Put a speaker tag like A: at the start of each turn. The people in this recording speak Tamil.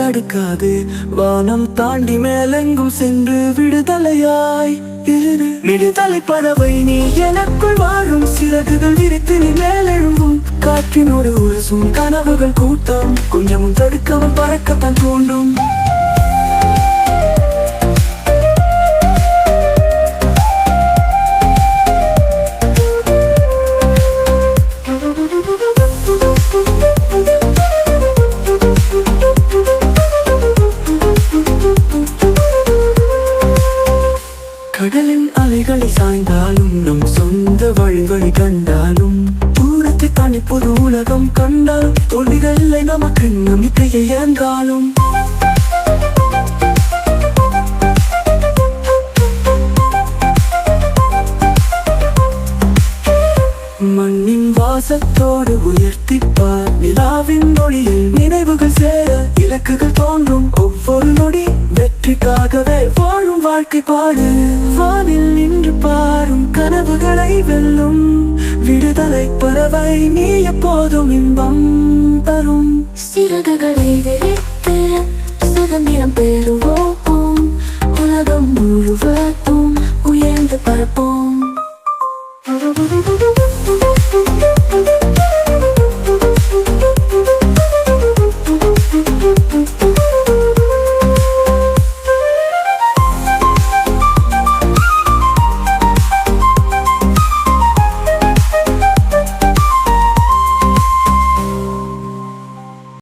A: தடுக்காது. வானம் தாண்டி மேலெங்கும் சென்று விடுதலையாய் இரு. விடுதலை பறவை நீ எனக்குள் வாழும், சிறகுகள் விரித்து நீ மேலெழும்பும். காற்றினோடு உரசும் கனவுகள் கூட்டம், கொஞ்சமும் தடுக்காமல் பறக்கத்தான் தூண்டும். கடலின் அலைகளை சாய்ந்தாலும், நம் சொந்த வழிகளை கண்டாலும், தூரத்தை தாண்டி புது உலகம் கண்டால், தோல்விகள் இல்லை நமக்கு நம்பிக்கையை இழந்தாலும். மண்ணின் வாசத்தோடு உயர்த்திப்பார், நிலாவின் ஒளியில் நினைவுகள் சேர இலக்குகள் தோன்றும். ஒவ்வொரு நொடி வெற்றிக்காகவே வாழும் வாழ்க்கை பாடு. வானில் நின்று பாரும் கனவுகளை வெல்லும் விடுதலை பறவை நீ எப்போதும் இன்பம் தரும்.
B: சிறகுகளை விரித்து சுதந்திரம் பெறுவோம், உலகம் முழுவதும் உயர்ந்து பறப்போம்.